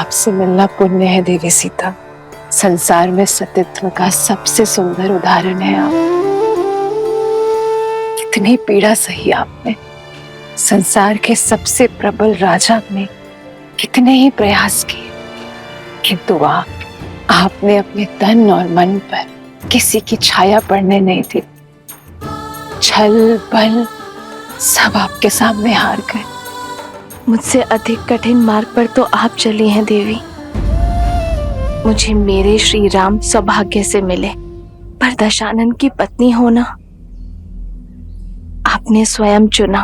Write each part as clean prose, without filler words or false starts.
आपसे मिलना पुण्य है देवी सीता। संसार में सतीत्व का सबसे सुंदर उदाहरण है आप। कितनी पीड़ा सही आपने। संसार के सबसे प्रबल राजा ने कितने ही प्रयास किए, किंतु आपने अपने तन और मन पर किसी की छाया पड़ने नहीं दी। छल बल सब आपके सामने हार गए। मुझसे अधिक कठिन मार्ग पर तो आप चली हैं देवी। मुझे मेरे श्री राम सौभाग्य से मिले, पर दशानन की पत्नी होना आपने स्वयं चुना।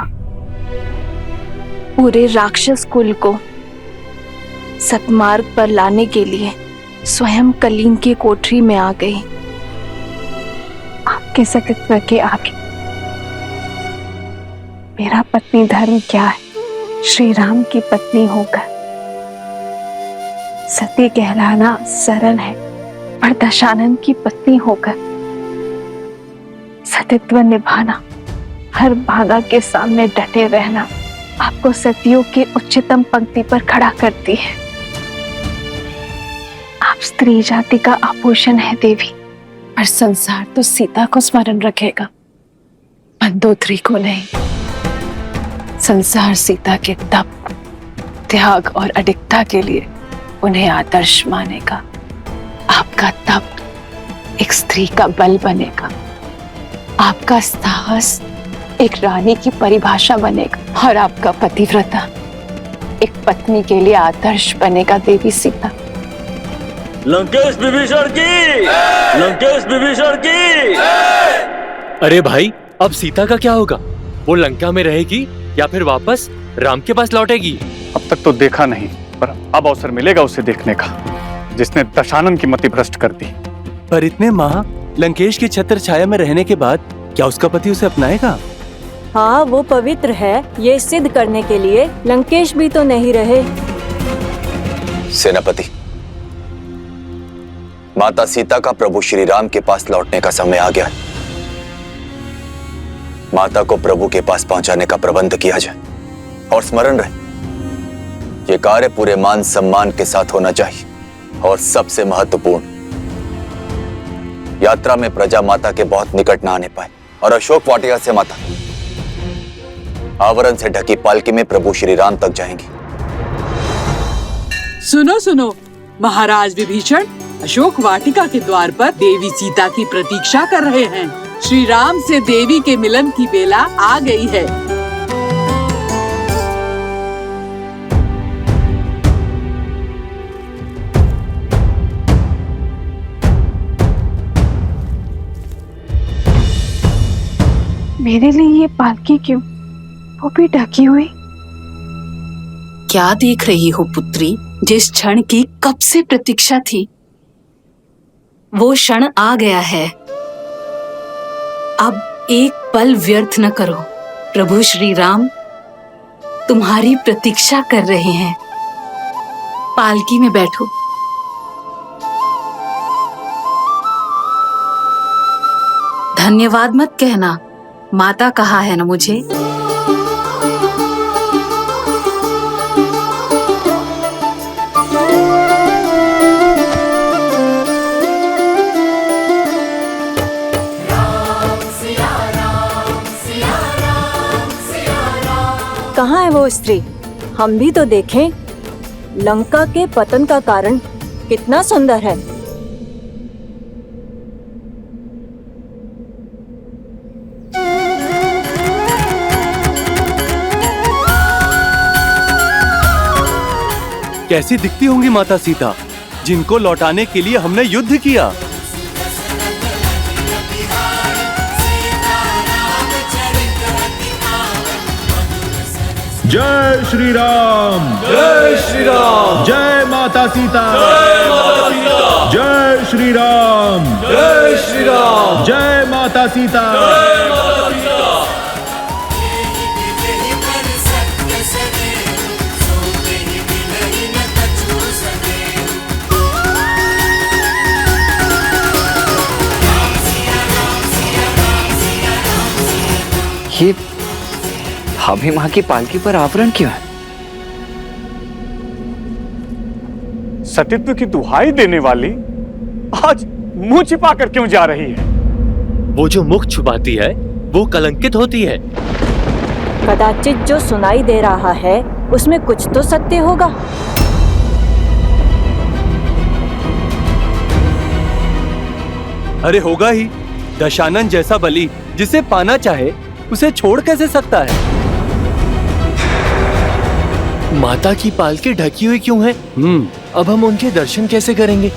पूरे राक्षस कुल को सतमार्ग पर लाने के लिए स्वयं कलीन की कोठरी में आ गई। आपके सतीत्व के आगे मेरा पत्नी धर्म क्या है? श्री राम की पत्नी होकर सती कहलाना सरल है, पर दशानन की पत्नी होकर सतीत्व निभाना, हर बाधा के सामने डटे रहना आपको सतियों की उच्चतम पंक्ति पर खड़ा करती है। आप स्त्री जाति का आभूषण है देवी, पर संसार तो सीता को स्मरण रखेगा, मंदोदरी को नहीं। संसार सीता के तप, त्याग और अडिगता के लिए उन्हें आदर्श मानेगा। आपका तप एक स्त्री का बल बनेगा, आपका साहस एक रानी की परिभाषा बनेगा, और आपका पतिव्रता एक पत्नी के लिए आदर्श बनेगा देवी सीता। लंकेश विभीषण की, लंकेश विभीषण की। अरे भाई, अब सीता का क्या होगा? वो लंका में रहेगी या फिर वापस राम के पास लौटेगी? अब तक तो देखा नहीं, पर अब अवसर मिलेगा उसे देखने का, जिसने दशानन की मति भ्रष्ट कर दी। पर इतने माह लंकेश की छत्र छाया में रहने के बाद क्या उसका पति उसे अपनाएगा? हाँ, वो पवित्र है, ये सिद्ध करने के लिए लंकेश भी तो नहीं रहे। सेनापति, माता सीता का प्रभु श्री राम के पास लौटने का समय आ गया है। माता को प्रभु के पास पहुंचाने का प्रबंध किया जाए, और स्मरण रहे, ये कार्य पूरे मान सम्मान के साथ होना चाहिए। और सबसे महत्वपूर्ण, यात्रा में प्रजा माता के बहुत निकट ना आने पाए, और अशोक वाटिका से माता आवरण से ढकी पालकी में प्रभु श्री राम तक जाएंगी। सुनो सुनो, महाराज विभीषण अशोक वाटिका के द्वार पर देवी सीता की प्रतीक्षा कर रहे हैं। श्री राम से देवी के मिलन की बेला आ गई है। मेरे लिए ये पालकी क्यों, वो भी ढकी हुई? क्या देख रही हो पुत्री? जिस क्षण की कब से प्रतीक्षा थी, वो क्षण आ गया है। अब एक पल व्यर्थ न करो। प्रभु श्री राम तुम्हारी प्रतीक्षा कर रहे हैं। पालकी में बैठो। धन्यवाद मत कहना, माता कहा है ना मुझे। कहाँ है वो स्त्री? हम भी तो देखें। लंका के पतन का कारण कितना सुंदर है। कैसी दिखती होंगी माता सीता, जिनको लौटाने के लिए हमने युद्ध किया। जय श्री राम, जय श्री राम, जय माता सीता, जय माता सीता, जय श्री राम, जय श्री राम, जय माता सीता, जय माता सीता। ये भाभी माँ की पालकी पर आवरण क्यों है? सतीत्व की दुहाई देने वाली आज मुंह छिपा कर क्यों जा रही है? वो जो मुख छुपाती है वो कलंकित होती है। कदाचित जो सुनाई दे रहा है उसमें कुछ तो सत्य होगा। अरे होगा ही। दशानन जैसा बलि जिसे पाना चाहे उसे छोड़ कैसे सकता है? माता की पालकी ढकी हुई क्यों है? अब हम उनके दर्शन कैसे करेंगे?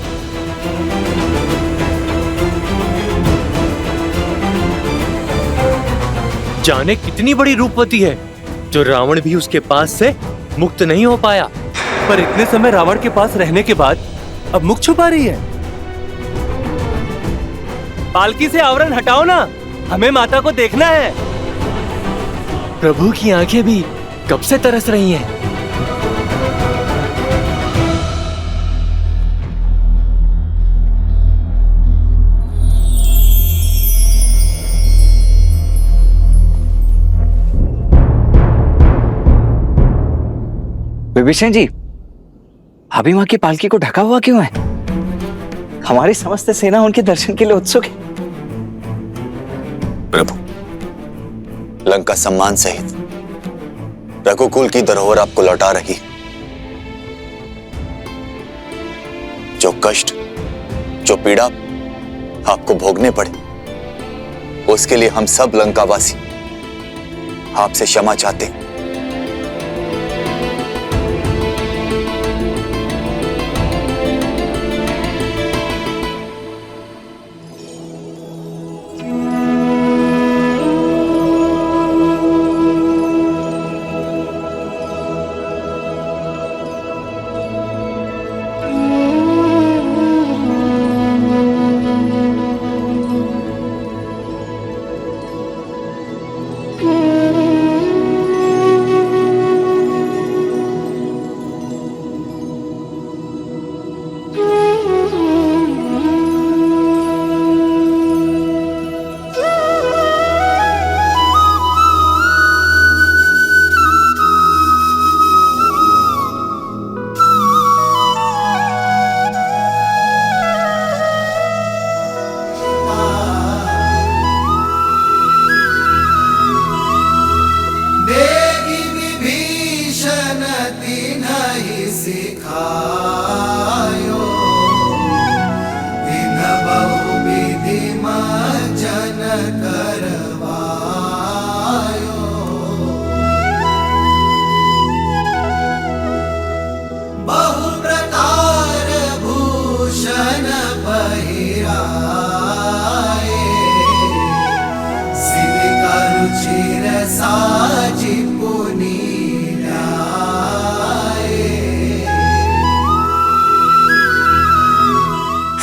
जाने कितनी बड़ी रूपवती है जो रावण भी उसके पास से मुक्त नहीं हो पाया। पर इतने समय रावण के पास रहने के बाद अब मुख छुपा रही है। पालकी से आवरण हटाओ ना, हमें माता को देखना है। प्रभु की आंखें भी कब से तरस रही हैं। विभीषण जी, अभी मां की पालकी को ढका हुआ क्यों है? हमारी समस्त सेना उनके दर्शन के लिए उत्सुक है। प्रभु, लंका सम्मान सहित रघुकुल की धरोहर आपको लौटा रही। जो कष्ट, जो पीड़ा आपको भोगने पड़े, उसके लिए हम सब लंकावासी आपसे क्षमा चाहते हैं।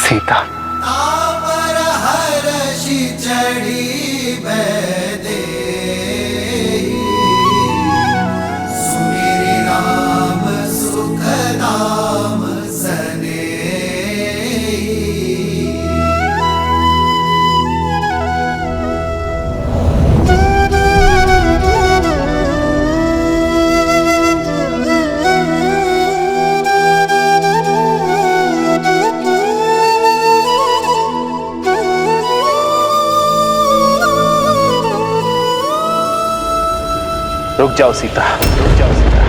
सीता, रुक जाओ सीता, रुक जाओ सीता।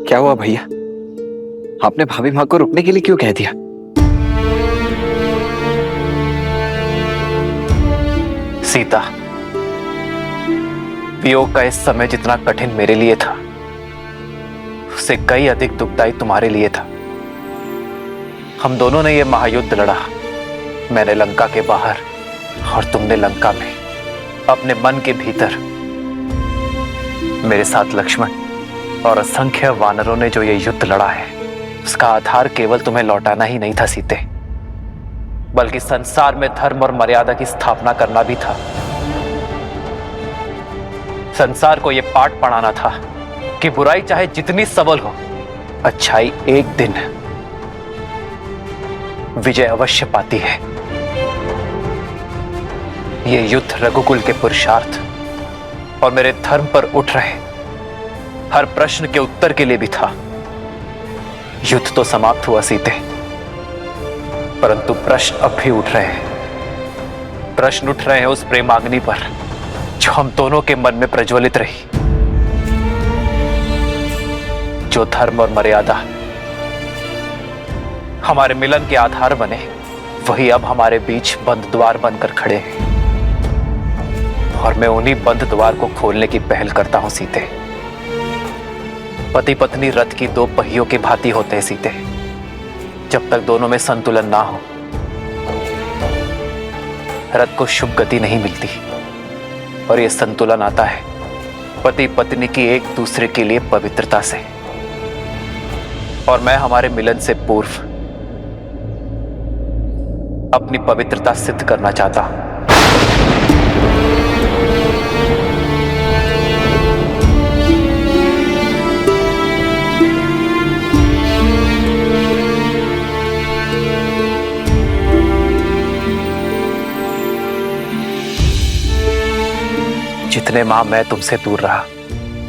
क्या हुआ भैया? आपने भाभी माँ को रुकने के लिए क्यों कह दिया? सीता, वियोग का इस समय जितना कठिन मेरे लिए था, उससे कई अधिक दुखदायी तुम्हारे लिए था। हम दोनों ने यह महायुद्ध लड़ा, मैंने लंका के बाहर और तुमने लंका में, अपने मन के भीतर। मेरे साथ लक्ष्मण और असंख्य वानरों ने जो ये युद्ध लड़ा है, उसका आधार केवल तुम्हें लौटाना ही नहीं था सीते, बल्कि संसार में धर्म और मर्यादा की स्थापना करना भी था। संसार को यह पाठ पढ़ाना था कि बुराई चाहे जितनी सबल हो, अच्छाई एक दिन विजय अवश्य पाती है। यह युद्ध रघुकुल के पुरुषार्थ और मेरे धर्म पर उठ रहे हर प्रश्न के उत्तर के लिए भी था। युद्ध तो समाप्त हुआ सीते, परंतु प्रश्न अब भी उठ रहे हैं। प्रश्न उठ रहे हैं उस प्रेमाग्नि पर जो हम दोनों के मन में प्रज्वलित रही। जो धर्म और मर्यादा हमारे मिलन के आधार बने, वही अब हमारे बीच बंद द्वार बनकर खड़े हैं। और मैं उन्हीं बंद द्वार को खोलने की पहल करता हूं सीते। पति पत्नी रथ की दो पहियों की भांति होते हैं सीते। जब तक दोनों में संतुलन ना हो, रथ को शुभ गति नहीं मिलती। और यह संतुलन आता है पति पत्नी की एक दूसरे के लिए पवित्रता से। और मैं हमारे मिलन से पूर्व अपनी पवित्रता सिद्ध करना चाहता हूं। जितने माह मैं तुमसे दूर रहा,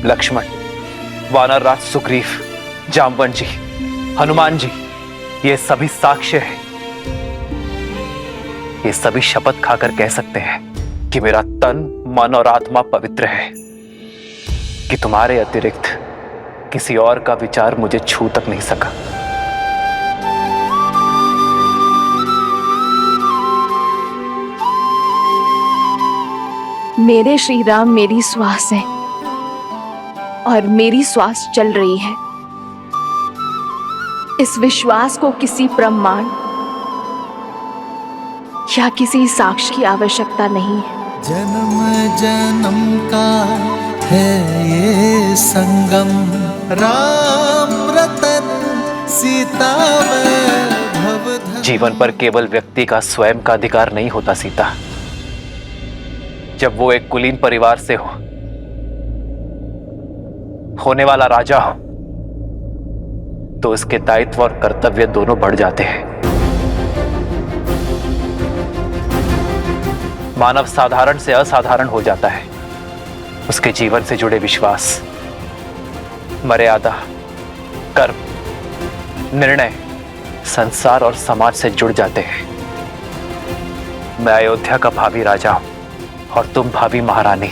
लक्ष्मण, वानर राज सुग्रीव, जामवंत जी, हनुमान जी, ये सभी साक्ष्य हैं। ये सभी शपथ खाकर कह सकते हैं कि मेरा तन, मन और आत्मा पवित्र है, कि तुम्हारे अतिरिक्त किसी और का विचार मुझे छू तक नहीं सका। मेरे श्री राम मेरी श्वास है और मेरी श्वास चल रही है। इस विश्वास को किसी प्रमाण या किसी साक्ष्य की आवश्यकता नहीं है। जन्म जन्म का है ये संगम, राम रतन सीता वैभव। जीवन पर केवल व्यक्ति का स्वयं का अधिकार नहीं होता सीता। जब वो एक कुलीन परिवार से होने वाला राजा हो, तो उसके दायित्व और कर्तव्य दोनों बढ़ जाते हैं। मानव साधारण से असाधारण हो जाता है। उसके जीवन से जुड़े विश्वास, मर्यादा, कर्म, निर्णय संसार और समाज से जुड़ जाते हैं। मैं अयोध्या का भावी राजा हूं और तुम भावी महारानी।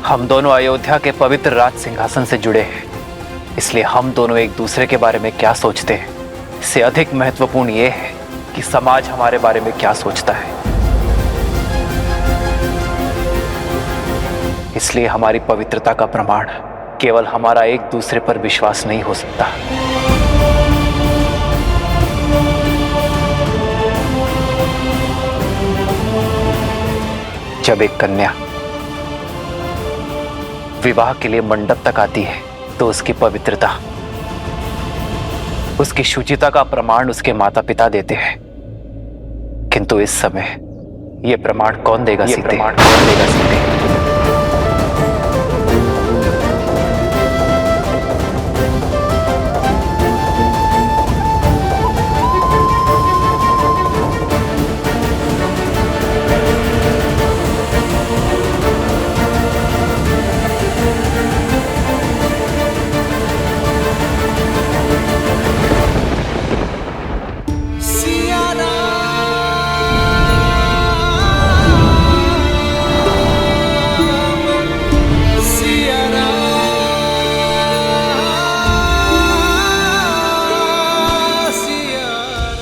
हम दोनों अयोध्या के पवित्र राज सिंहासन से जुड़े हैं। इसलिए हम दोनों एक दूसरे के बारे में क्या सोचते हैं, इससे अधिक महत्वपूर्ण यह है कि समाज हमारे बारे में क्या सोचता है। इसलिए हमारी पवित्रता का प्रमाण केवल हमारा एक दूसरे पर विश्वास नहीं हो सकता। जब एक कन्या विवाह के लिए मंडप तक आती है, तो उसकी पवित्रता, उसकी शुचिता का प्रमाण उसके माता पिता देते हैं। किंतु इस समय यह प्रमाण कौन देगा सीते?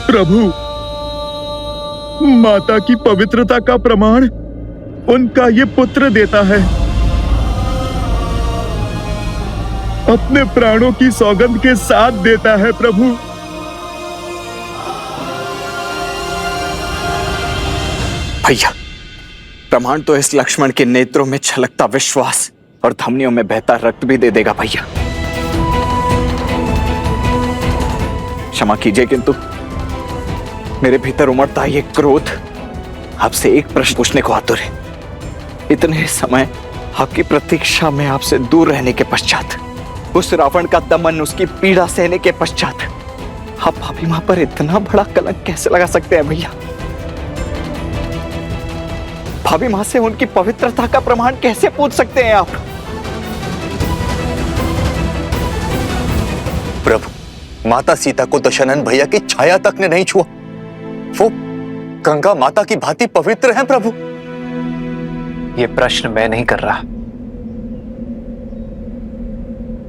प्रभु, माता की पवित्रता का प्रमाण उनका ये पुत्र देता है। अपने प्राणों की सौगंध के साथ देता है प्रभु। भैया, प्रमाण तो इस लक्ष्मण के नेत्रों में छलकता विश्वास और धमनियों में बहता रक्त भी दे देगा भैया। क्षमा कीजिए, किंतु मेरे भीतर उमड़ता ये क्रोध आपसे एक प्रश्न पूछने को आतुर है। इतने समय आपकी प्रतीक्षा में आपसे दूर रहने के पश्चात, उस रावण का दमन, उसकी पीड़ा सहने के पश्चात आप भाभी मां पर इतना बड़ा कलंक कैसे लगा सकते हैं भैया? भाभी मां से उनकी पवित्रता का प्रमाण कैसे पूछ सकते हैं आप? प्रभु, माता सीता को दशानन भैया की छाया तक ने नहीं छुआ। वो गंगा माता की भांति पवित्र हैं प्रभु। ये प्रश्न मैं नहीं कर रहा,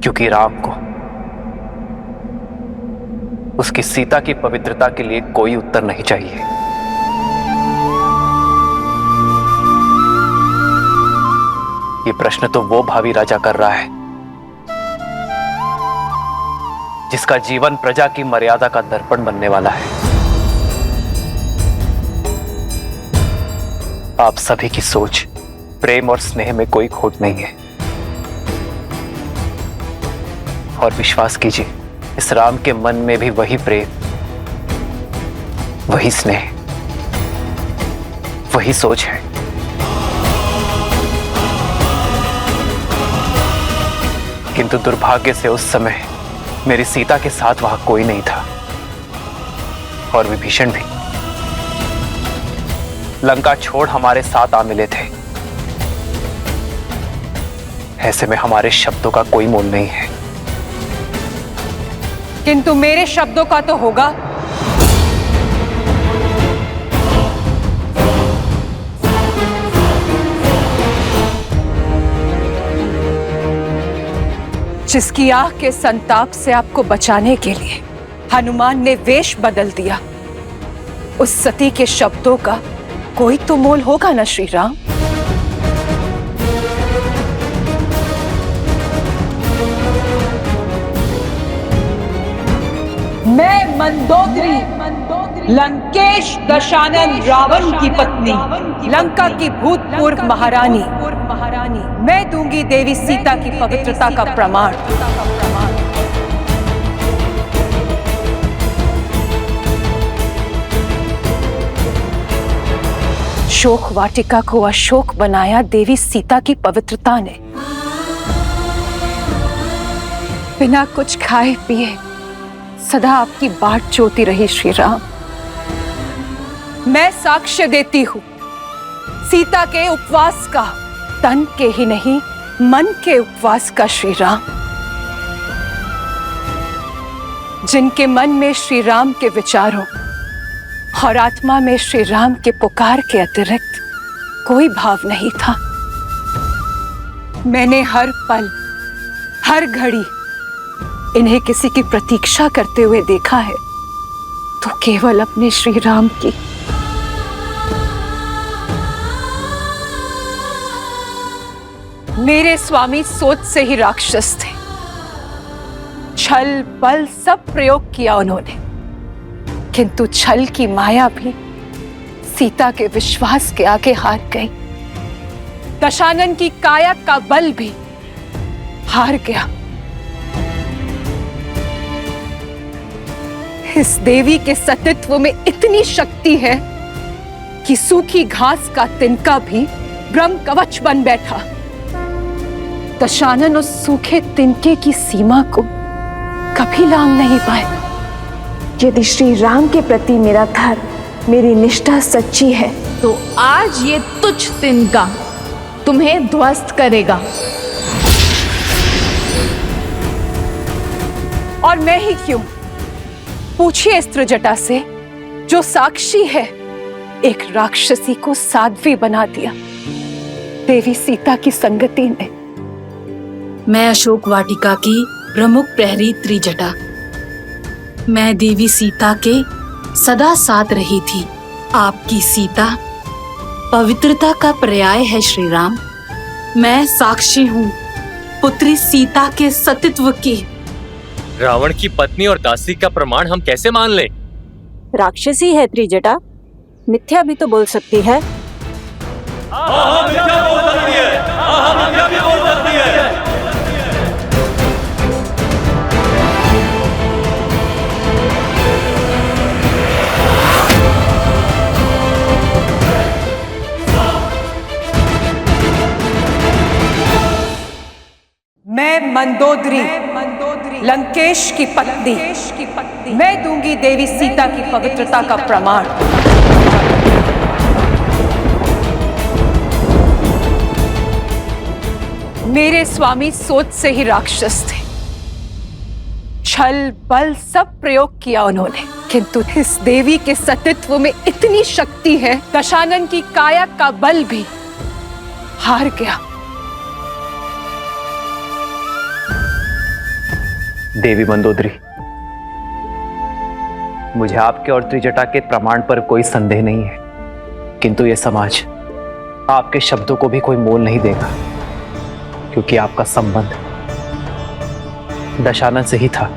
क्योंकि राम को उसकी सीता की पवित्रता के लिए कोई उत्तर नहीं चाहिए। ये प्रश्न तो वो भावी राजा कर रहा है जिसका जीवन प्रजा की मर्यादा का दर्पण बनने वाला है। आप सभी की सोच, प्रेम और स्नेह में कोई खोट नहीं है। और विश्वास कीजिए, इस राम के मन में भी वही प्रेम, वही स्नेह, वही सोच है। किंतु दुर्भाग्य से उस समय मेरी सीता के साथ वहां कोई नहीं था, और विभीषण भी लंका छोड़ हमारे साथ आ मिले थे। ऐसे में हमारे शब्दों का कोई मोल नहीं है। किंतु मेरे शब्दों का तो होगा। जिसकी आंख के संताप से आपको बचाने के लिए हनुमान ने वेश बदल दिया, उस सती के शब्दों का कोई तो मोल होगा ना श्री राम? मैं मंदोदरी लंकेश दशानन रावण की पत्नी, लंका की भूतपूर्व महारानी, मैं दूंगी देवी सीता की पवित्रता का प्रमाण। शोक वाटिका को अशोक बनाया देवी सीता की पवित्रता ने। बिना कुछ खाए पिए सदा आपकी बाट जोती रही श्री राम। मैं साक्ष्य देती हूं सीता के उपवास का, तन के ही नहीं मन के उपवास का श्री राम। जिनके मन में श्री राम के विचारों और आत्मा में श्री राम के पुकार के अतिरिक्त कोई भाव नहीं था। मैंने हर पल, हर घड़ी इन्हें किसी की प्रतीक्षा करते हुए देखा है, तो केवल अपने श्री राम की। मेरे स्वामी सोच से ही राक्षस थे। छल बल सब प्रयोग किया उन्होंने, किंतु छल की माया भी सीता के विश्वास के आगे हार गई। दशानन की काया का बल भी हार गया। इस देवी के सतीत्व में इतनी शक्ति है कि सूखी घास का तिनका भी ब्रह्म कवच बन बैठा। दशानन उस सूखे तिनके की सीमा को कभी लांघ नहीं पाए। यदि श्री राम के प्रति मेरा धर्म, मेरी निष्ठा सच्ची है, तो आज ये तुच्छ तिनका तुम्हें ध्वस्त करेगा। और मैं ही क्यों? पूछिए स्त्रजटा से, जो साक्षी है, एक राक्षसी को साध्वी बना दिया देवी सीता की संगति ने। मैं अशोक वाटिका की प्रमुख प्रहरी त्रिजटा, मैं देवी सीता के सदा साथ रही थी। आपकी सीता पवित्रता का पर्याय है श्री राम। मैं साक्षी हूँ पुत्री सीता के सतीत्व की। रावण की पत्नी और दासी का प्रमाण हम कैसे मान लें? राक्षसी है त्रिजटा, मिथ्या भी तो बोल सकती है। मिथ्या बोल सकती है। मिथ्या भी बोल सकती है। मंदोदरी लंकेश की पत्नी मैं दूंगी देवी सीता की पवित्रता का प्रमाण। मेरे स्वामी सोच से ही राक्षस थे, छल बल सब प्रयोग किया उन्होंने, किंतु इस देवी के सतीत्व में इतनी शक्ति है, दशानन की काया का बल भी हार गया। देवी मंदोदरी, मुझे आपके और त्रिजटा के प्रमाण पर कोई संदेह नहीं है, किंतु यह समाज आपके शब्दों को भी कोई मोल नहीं देगा, क्योंकि आपका संबंध दशानन से ही था।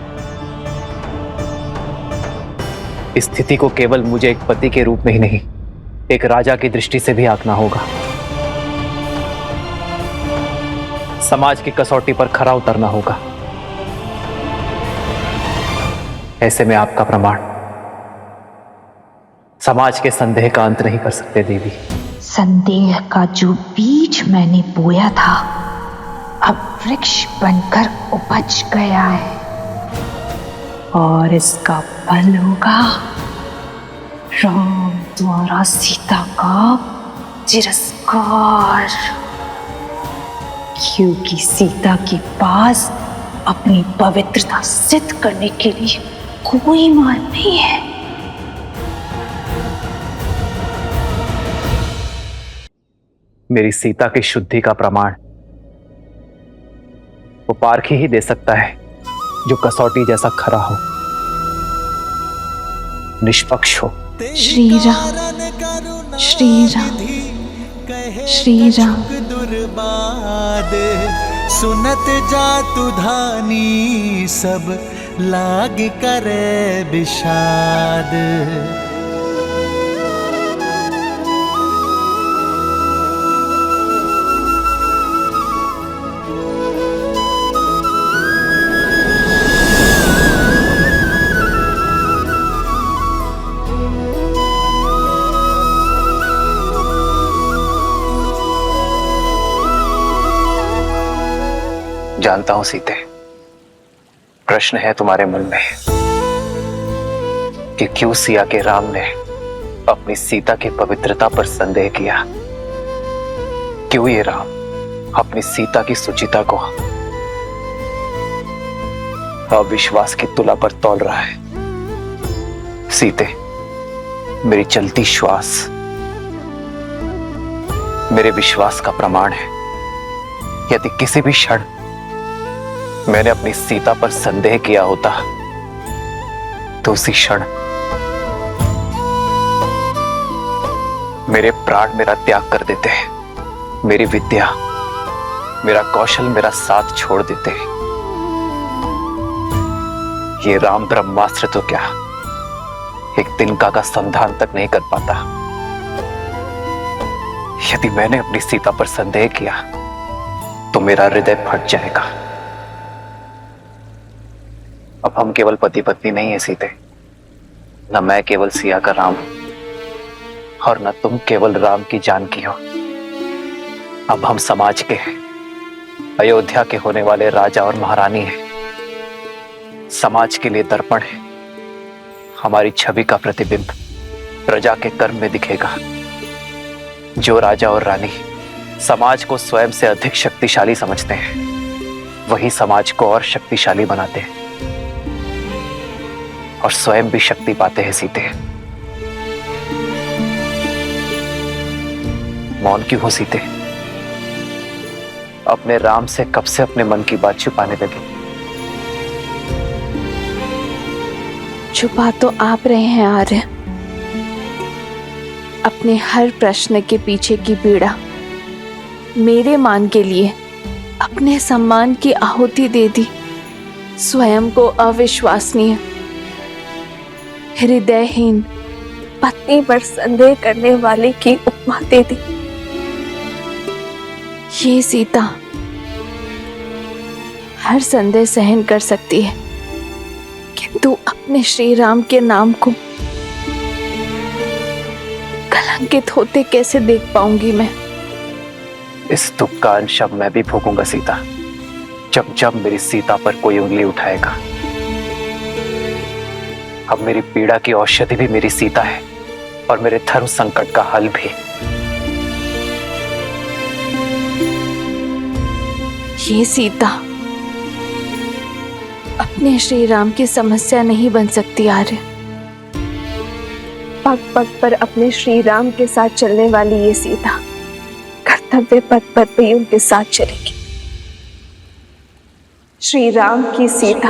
इस स्थिति को केवल मुझे एक पति के रूप में ही नहीं, एक राजा की दृष्टि से भी आंकना होगा। समाज की कसौटी पर खरा उतरना होगा। ऐसे में आपका प्रमाण समाज के संदेह का अंत नहीं कर सकते देवी। संदेह का जो बीज मैंने बोया था अब वृक्ष बनकर उपज गया है, और इसका फल होगा राम द्वारा सीता का तिरस्कार, क्योंकि सीता के पास अपनी पवित्रता सिद्ध करने के लिए कोई मार्ग नहीं है। मेरी सीता की शुद्धि का प्रमाण वो पारखी ही दे सकता है, जो कसौटी जैसा खरा हो, निष्पक्ष हो। श्री राम श्री राम श्री राम। सुनत जातु धानी सब लाग करे विषाद। जानता हूं सीते, प्रश्न है तुम्हारे मन में कि क्यों सिया के राम ने अपनी सीता की पवित्रता पर संदेह किया, क्यों ये राम अपनी सीता की सुचिता को अविश्वास की तुला पर तौल रहा है। सीते, मेरी चलती श्वास मेरे विश्वास का प्रमाण है। यदि किसी भी क्षण मैंने अपनी सीता पर संदेह किया होता तो उसी क्षण मेरे प्राण मेरा त्याग कर देते, मेरी विद्या मेरा कौशल मेरा साथ छोड़ देते। ये राम ब्रह्मास्त्र तो क्या एक तिनका का संधान तक नहीं कर पाता। यदि मैंने अपनी सीता पर संदेह किया तो मेरा हृदय फट जाएगा। अब हम केवल पति पत्नी नहीं है सीते, न मैं केवल सिया का राम और न तुम केवल राम की जानकी हो। अब हम समाज के अयोध्या के होने वाले राजा और महारानी हैं। समाज के लिए दर्पण है। हमारी छवि का प्रतिबिंब प्रजा के कर्म में दिखेगा। जो राजा और रानी समाज को स्वयं से अधिक शक्तिशाली समझते हैं, वही समाज को और शक्तिशाली बनाते हैं और स्वयं भी शक्ति पाते हैं। सीते, मौन क्यों हो सीते? अपने राम से कब से अपने मन की बात छुपाने लगे? छुपा तो आप रहे हैं आर्य। अपने हर प्रश्न के पीछे की पीड़ा मेरे मान के लिए अपने सम्मान की आहुति दे दी। स्वयं को अविश्वसनीय, हृदयहीन पत्नी पर संदेह करने वाले की उपमा दे दी। ये सीता हर संदेह सहन कर सकती है, किंतु अपने श्री राम के नाम को कलंकित होते कैसे देख पाऊंगी मैं? इस दुख का अंश अब मैं भी भोगूंगा सीता। जब जब मेरी सीता पर कोई उंगली उठाएगा। अब मेरी पीड़ा की औषधि भी मेरी सीता है और मेरे धर्म संकट का हल भी। ये सीता अपने श्री राम की समस्या नहीं बन सकती आर्य। पग पग पर अपने श्री राम के साथ चलने वाली ये सीता कर्तव्य पथ पर भी उनके साथ चलेगी। श्री राम की सीता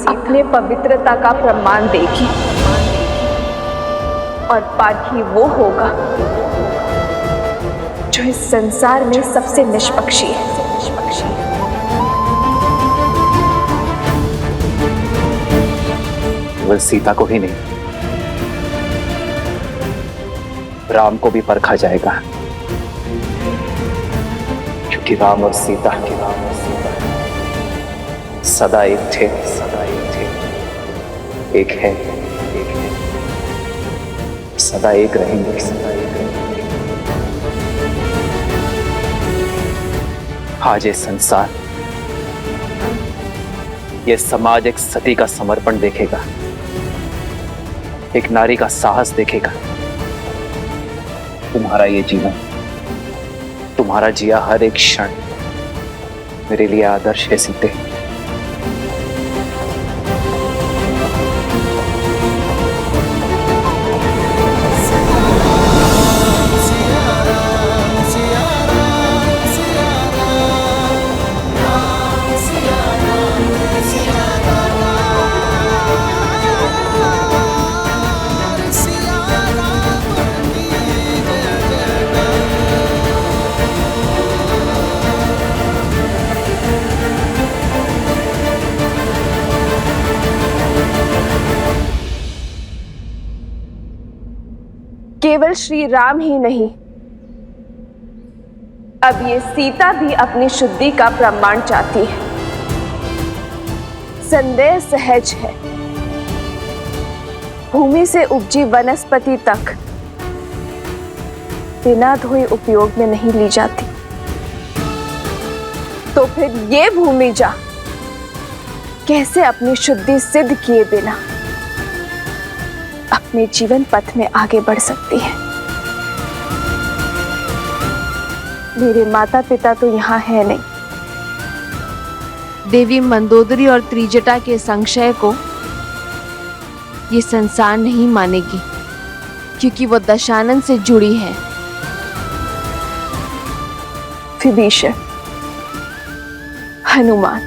अपने पवित्रता का प्रमाण देगी और पाठी वो होगा जो इस संसार में सबसे निष्पक्षी है। केवल सीता को ही नहीं, राम को भी परखा जाएगा, क्योंकि राम और सीता सदा एक थे, एक है, सदा एक रहेंगे। आज ये संसार, ये समाज एक सती का समर्पण देखेगा, एक नारी का साहस देखेगा। तुम्हारा ये जीवन, तुम्हारा जिया हर एक क्षण मेरे लिए आदर्श है सीते। केवल श्री राम ही नहीं, अब ये सीता भी अपनी शुद्धि का प्रमाण चाहती है। संदेह सहज है, भूमि से उपजी वनस्पति तक बिना धोए उपयोग में नहीं ली जाती। तो फिर ये भूमि जा कैसे अपनी शुद्धि सिद्ध किए बिना अपने जीवन पथ में आगे बढ़ सकती है? मेरे माता पिता तो यहाँ है नहीं। देवी मंदोदरी और त्रिजटा के संशय को ये संसार नहीं मानेगी, क्योंकि वो दशानन से जुड़ी है। विभीषण, हनुमान,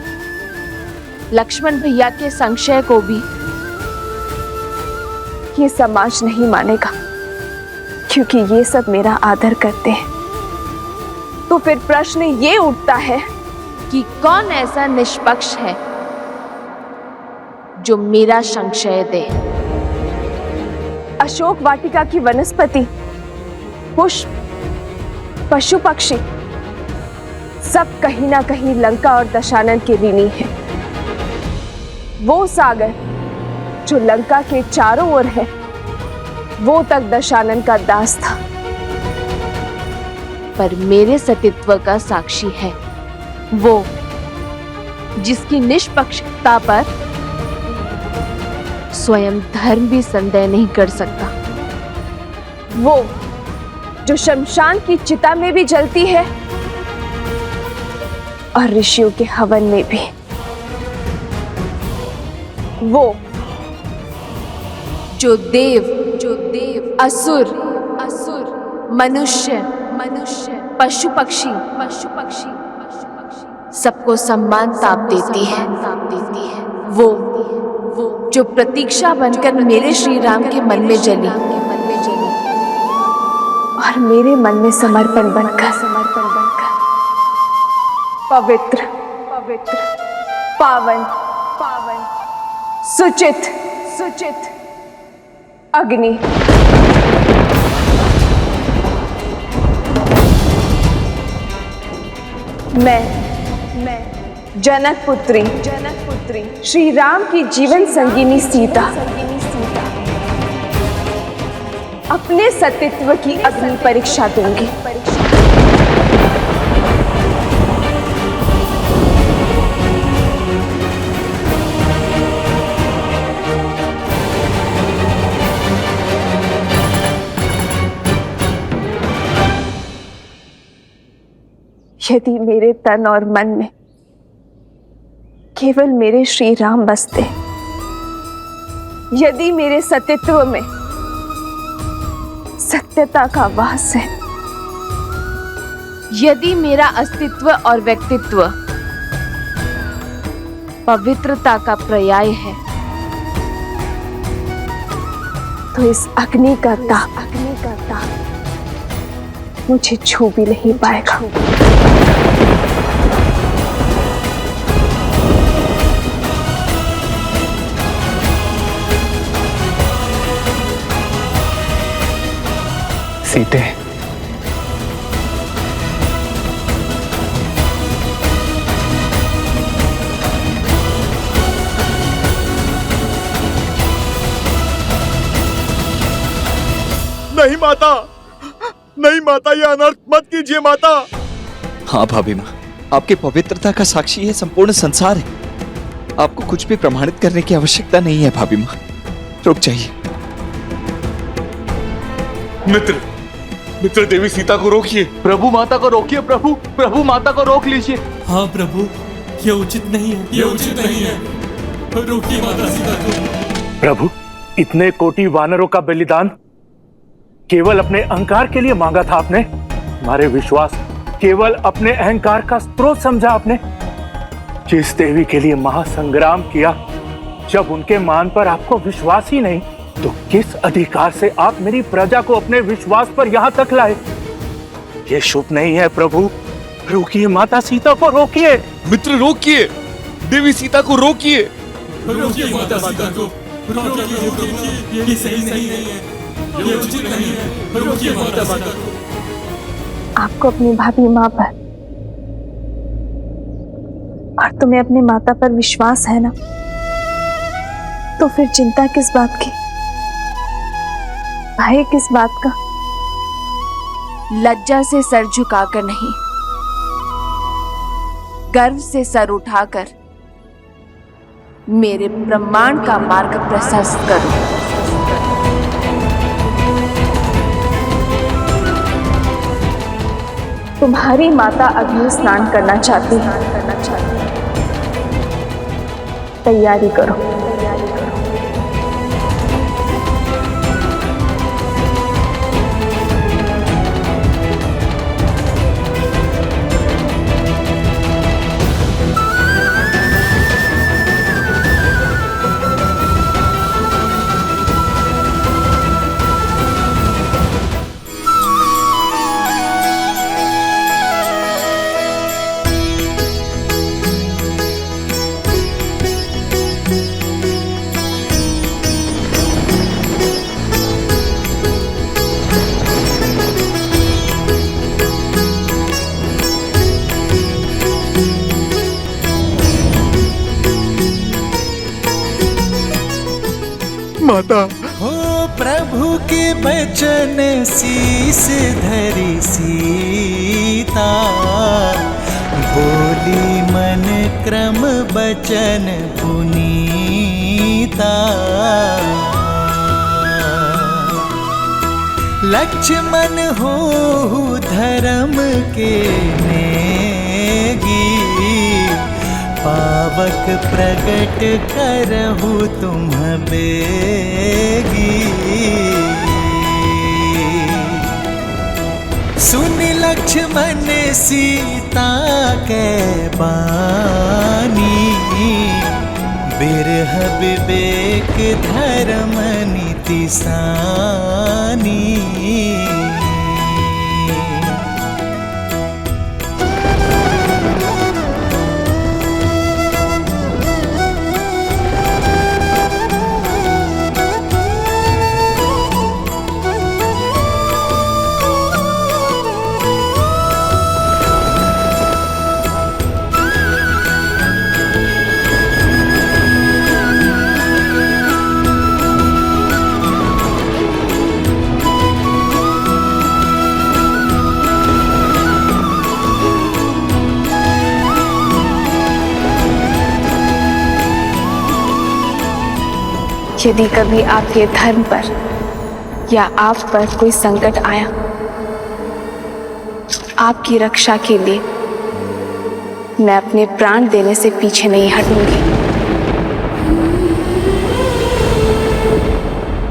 लक्ष्मण भैया के संशय को भी ये समाज नहीं मानेगा, क्योंकि ये सब मेरा आदर करते हैं। तो फिर प्रश्न ये उठता है कि कौन ऐसा निष्पक्ष है जो मेरा संशय दे? अशोक वाटिका की वनस्पति, पुष्प, पशु पक्षी सब कहीं ना कहीं लंका और दशानन के ऋणी हैं। वो सागर जो लंका के चारों ओर है, वो तक दशानन का दास था, पर मेरे सतीत्व का साक्षी है वो जिसकी निष्पक्षता पर स्वयं धर्म भी संदेह नहीं कर सकता, वो जो शमशान की चिता में भी जलती है और ऋषियों के हवन में भी, वो जो देव असुर मनुष्य पशु पक्षी सबको सम्मान ताप देती है, वो जो प्रतीक्षा बनकर मेरे श्री राम के मन में जली और मेरे मन में समर्पण बनकर पवित्र पावन सुचित अग्नि, मैं जनक पुत्री श्री राम की जीवन संगिनी सीता अपने सतीत्व की अग्नि परीक्षा दूंगी। यदि मेरे तन और मन में केवल मेरे श्री राम बसते, यदि मेरे सत्यत्व में सत्यता का वास है, यदि मेरा अस्तित्व और व्यक्तित्व पवित्रता का पर्याय है, तो इस अग्नि का ताप मुझे छू भी नहीं पाएगा। सीते, नहीं माता, नहीं माता, ये अनर्थ मत कीजिए माता। हाँ भाभी माँ, आपकी पवित्रता का साक्षी है संपूर्ण संसार है। आपको कुछ भी प्रमाणित करने की आवश्यकता नहीं है भाभी माँ, रुक जाइए। मित्र देवी सीता को रोकिए। प्रभु माता को रोकिए। प्रभु माता को रोक लीजिए। हाँ प्रभु, ये उचित नहीं है, ये उचित नहीं है। रोकिए माता सीता को। प्रभु, इतने कोटि वानरों का बलिदान केवल अपने अहंकार के लिए मांगा था आपने? हमारे विश्वास केवल अपने अहंकार का स्रोत समझा आपने? जिस देवी के लिए महासंग्राम किया, जब उनके मान पर आपको विश्वास ही नहीं, तो किस अधिकार से आप मेरी प्रजा को अपने विश्वास पर यहां तक लाए? ये शुभ नहीं है प्रभु। रोकिए माता सीता को, रोकिए। मित्र रोकिए, देवी सीता को रोकिए। रोकिए माता सीता को, रोकिए, ये सही नहीं है, ये उचित नहीं है। रोकिए माता सीता को। आपको अपनी भाभी माँ पर और तुम्हें अपने माता पर विश्वास है ना, तो फिर चिंता किस बात की, भय किस बात का? लज्जा से सर झुकाकर नहीं, गर्व से सर उठाकर मेरे ब्रह्मांड का मार्ग प्रशस्त करो। तुम्हारी माता अग्नि स्नान करना चाहती है, तैयारी करो। माता, हो प्रभु के बचन शीस धरी सीता, बोली मन क्रम बचन पुनीता। लक्ष्मण हो धर्म के नेगी, पावक प्रगट करहु तुम बेगी। सुन लक्ष्मण सीता के बानी, बिरह विवेक धर्म नीति सानी। यदि कभी आपके धर्म पर या आप पर कोई संकट आया, आपकी रक्षा के लिए मैं अपने प्राण देने से पीछे नहीं हटूंगी।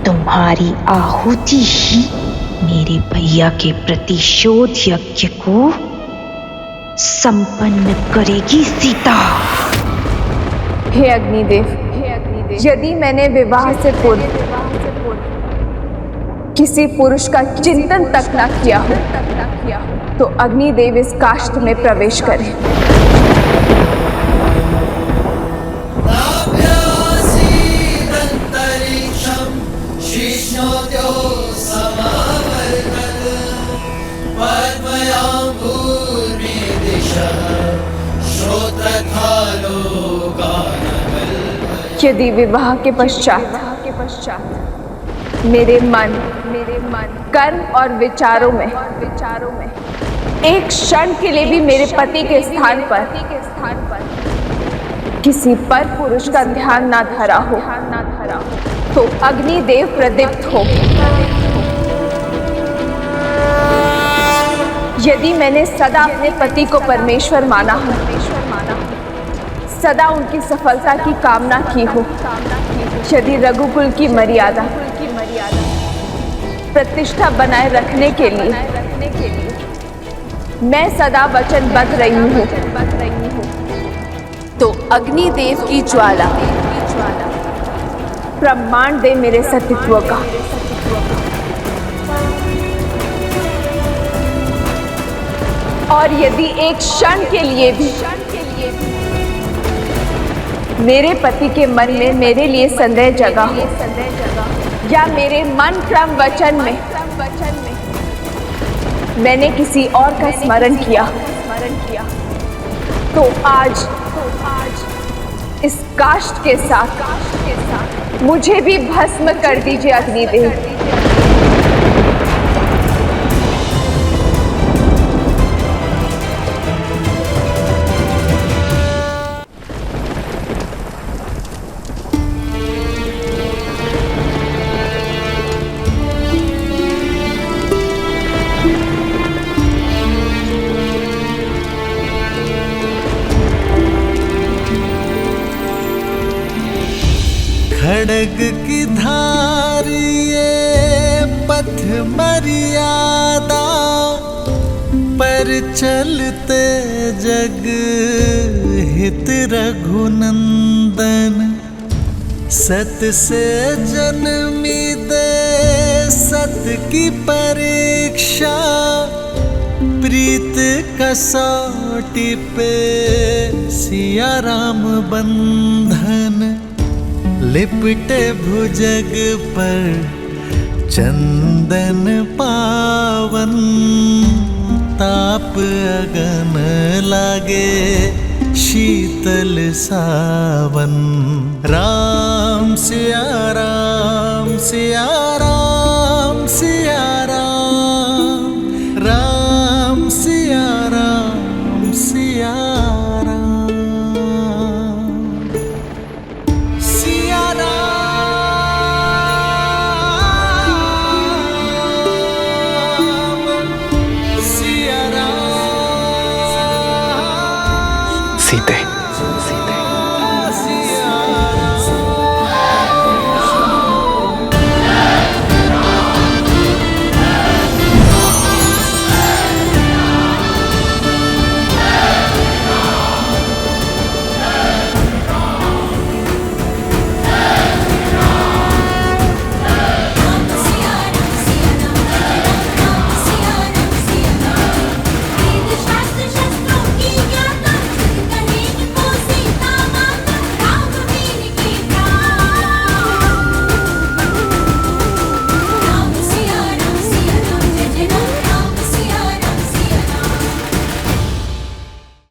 तुम्हारी आहुति ही मेरे भैया के प्रतिशोध यज्ञ को संपन्न करेगी सीता। हे अग्निदेव, यदि मैंने विवाह से पूर्व किसी पुरुष का चिंतन तक न किया हो तो अग्निदेव इस काष्ठ में प्रवेश करें। यदि विवाह के पश्चात मेरे मन, कर्म और विचारों में एक क्षण के लिए भी मेरे पति के स्थान पर किसी पर पुरुष का ध्यान ना धरा हो तो अग्निदेव प्रदीप्त हो। यदि मैंने सदा अपने पति को परमेश्वर माना हो, सदा उनकी सफलता की कामना की हो, यदि रघुकुल की मर्यादा प्रतिष्ठा बनाए रखने के लिए मैं सदा वचनबद्ध रही हूँ तो अग्निदेव की ज्वाला प्रमाण दे मेरे सतीत्व का। और यदि एक क्षण के लिए भी मेरे पति के मन में मेरे लिए संदेह जगा हो या मेरे मन क्रम वचन में मैंने किसी और का स्मरण किया तो आज इस काष्ठ के साथ मुझे भी भस्म कर दीजिए अग्निदेव। खड़ग की धार ये पथ मर्यादा पर चलते जग हित रघुनंदन। सत से जन्मी दे सत की परीक्षा प्रीत कसौटी पे सिया राम बंधन। लिपटे भुजग पर चंदन पावन ताप अगन लागे शीतल सावन। राम सिया राम सिया